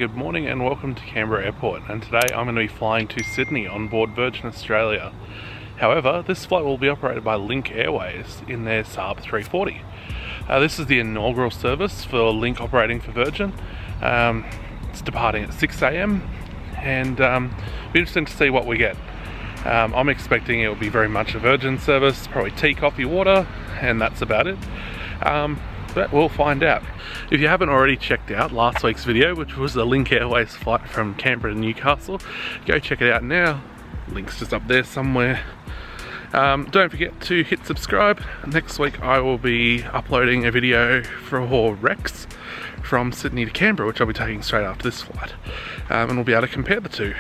Good morning and welcome to Canberra Airport, and today I'm going to be flying to Sydney on board Virgin Australia. However, this flight will be operated by Link Airways in their SAAB 340. This is the inaugural service for Link operating for Virgin. It's departing at 6 a.m. and it'll be interesting to see what we get. I'm expecting it will be very much a Virgin service, probably tea, coffee, water, and that's about it. But we'll find out. If you haven't already checked out last week's video, which was the Link Airways flight from Canberra to Newcastle, go check it out now. Link's just up there somewhere. Don't forget to hit subscribe. Next week I will be uploading a video for Rex from Sydney to Canberra, which I'll be taking straight after this flight. And we'll be able to compare the two,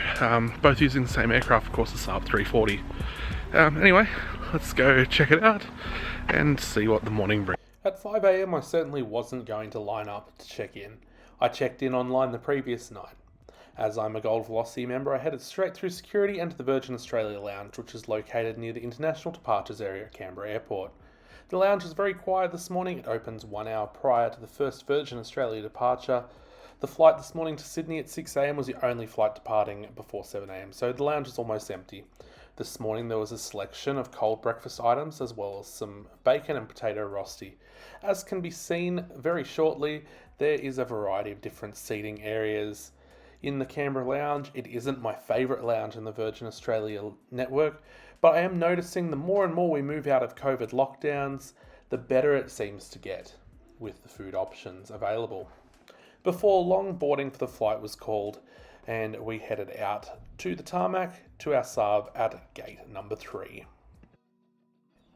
both using the same aircraft, of course, the SAAB 340. Anyway, let's go check it out and see what the morning brings. At 5 a.m. I certainly wasn't going to line up to check in. I checked in online the previous night. As I'm a Gold Velocity member, I headed straight through security and to the Virgin Australia Lounge, which is located near the International Departures Area at Canberra Airport. The lounge is very quiet this morning. It opens 1 hour prior to the first Virgin Australia departure. The flight this morning to Sydney at 6 a.m. was the only flight departing before 7 a.m, so the lounge is almost empty. This morning there was a selection of cold breakfast items as well as some bacon and potato rosti. As can be seen very shortly, there is a variety of different seating areas in the Canberra lounge. It isn't my favourite lounge in the Virgin Australia network, but I am noticing the more and more we move out of COVID lockdowns, the better it seems to get with the food options available. Before long, boarding for the flight was called and we headed out to the tarmac to our SAAB at gate number 3.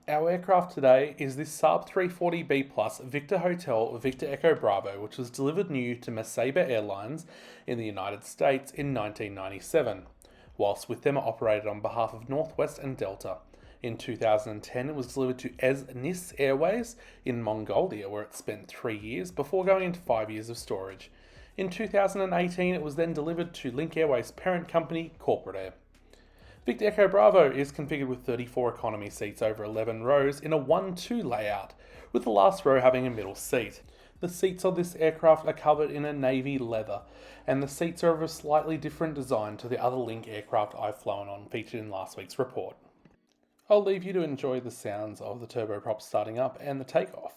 Our aircraft today is this SAAB 340B Plus Victor Hotel Victor Echo Bravo, which was delivered new to Sabre Airlines in the United States in 1997, whilst with them it operated on behalf of Northwest and Delta. In 2010 it was delivered to Link Airways in Mongolia, where it spent 3 years before going into 5 years of storage. In 2018 it was then delivered to Link Airways' parent company, Corporate Air. Victor Echo Bravo is configured with 34 economy seats over 11 rows in a 1-2 layout, with the last row having a middle seat. The seats of this aircraft are covered in a navy leather, and the seats are of a slightly different design to the other Link aircraft I've flown on, featured in last week's report. I'll leave you to enjoy the sounds of the turboprop starting up and the takeoff.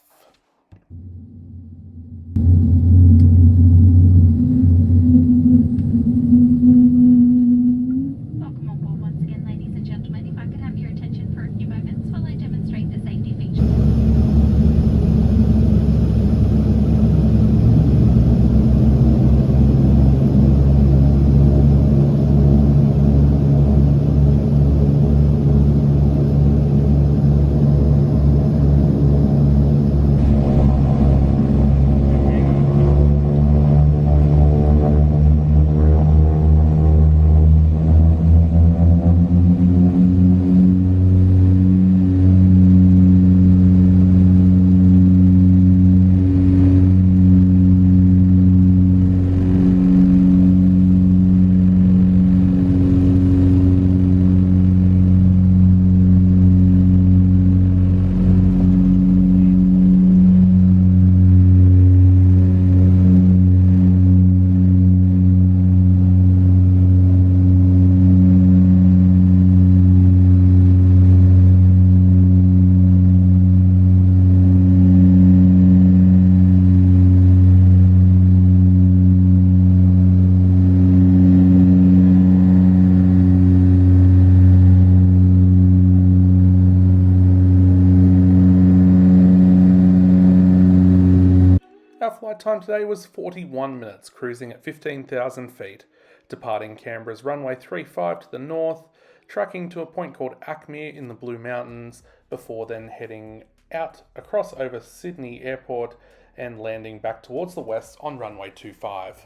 Our flight time today was 41 minutes, cruising at 15,000 feet, departing Canberra's runway 35 to the north, tracking to a point called Acmere in the Blue Mountains, before then heading out across over Sydney Airport and landing back towards the west on runway 25.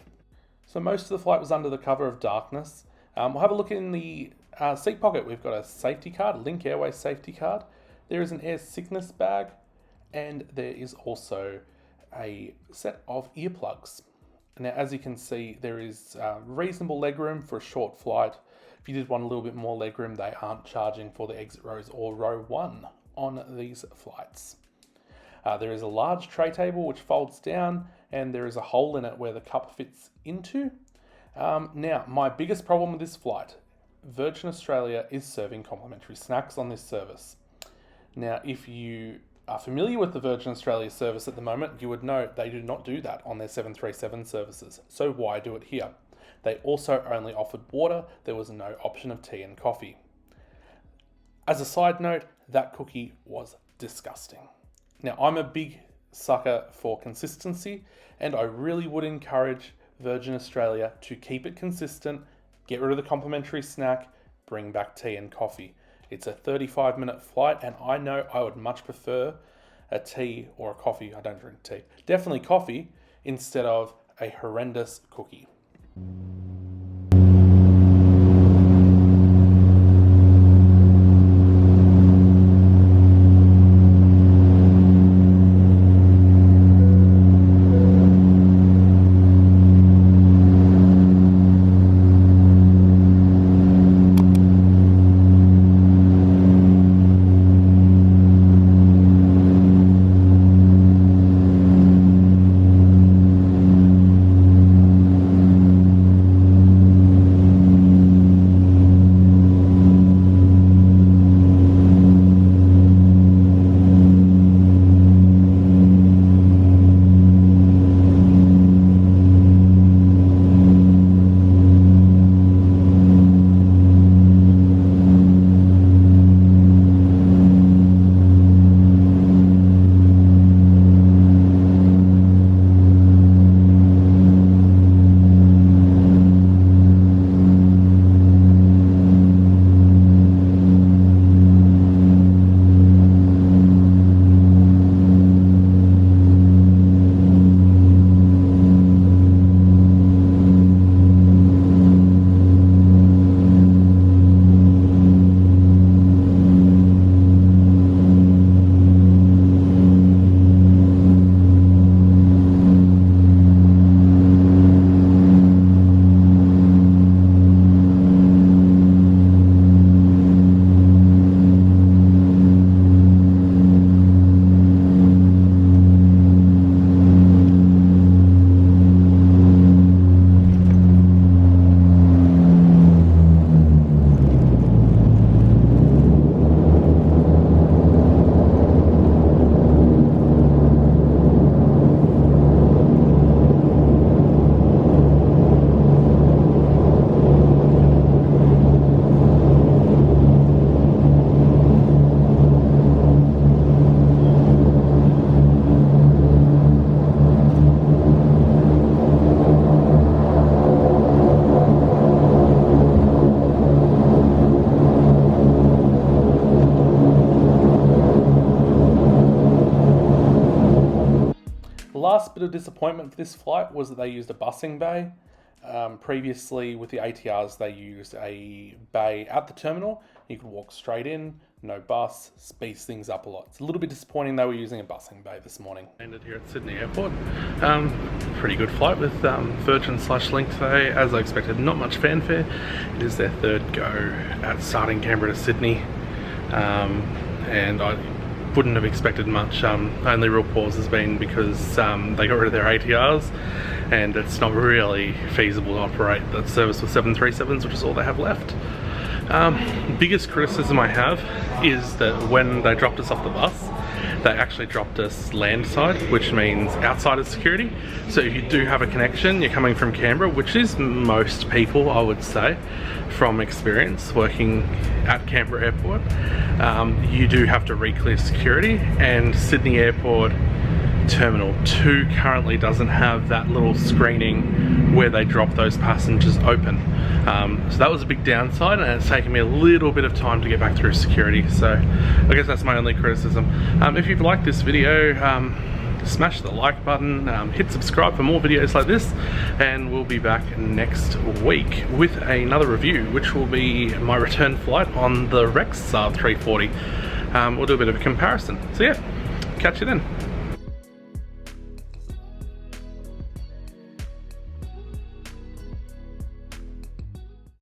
So most of the flight was under the cover of darkness. We'll have a look in the seat pocket. We've got a safety card, Link Airways safety card. There is an air sickness bag, and there is also a set of earplugs. Now, as you can see, there is reasonable legroom for a short flight. If you did want a little bit more legroom, they aren't charging for the exit rows or row 1 on these flights. There is a large tray table which folds down, and there is a hole in it where the cup fits into. Now, my biggest problem with this flight, Virgin Australia is serving complimentary snacks on this service. Now, if you are familiar with the Virgin Australia service at the moment, you would know they do not do that on their 737 services. So why do it here? They also only offered water. There was no option of tea and coffee. As a side note, that cookie was disgusting. Now, I'm a big sucker for consistency, and I really would encourage Virgin Australia to keep it consistent, get rid of the complimentary snack, bring back tea and coffee. It's a 35-minute flight, and I know I would much prefer a tea or a coffee. I don't drink tea. Definitely coffee instead of a horrendous cookie. Last bit of disappointment for this flight was that they used a busing bay. Previously with the ATRs they used a bay at the terminal. You could walk straight in, no bus, speeds things up a lot. It's a little bit disappointing they were using a busing bay this morning. Landed here at Sydney Airport. Pretty good flight with Virgin/Link today. As I expected, not much fanfare. It is their third go at starting Canberra to Sydney, and I wouldn't have expected much. Only real pause has been because they got rid of their ATRs and it's not really feasible to operate that service with 737s, which is all they have left. Biggest criticism I have is that when they dropped us off the bus, they actually dropped us landside, which means outside of security. So if you do have a connection, you're coming from Canberra, which is most people, I would say, from experience working at Canberra Airport, you do have to re-clear security, and Sydney Airport Terminal 2 currently doesn't have that little screening where they drop those passengers open. So that was a big downside, and it's taken me a little bit of time to get back through security. So I guess that's my only criticism. If you've liked this video, smash the like button, hit subscribe for more videos like this, and we'll be back next week with another review, which will be my return flight on the SAAB 340. We'll do a bit of a comparison. So yeah, catch you then.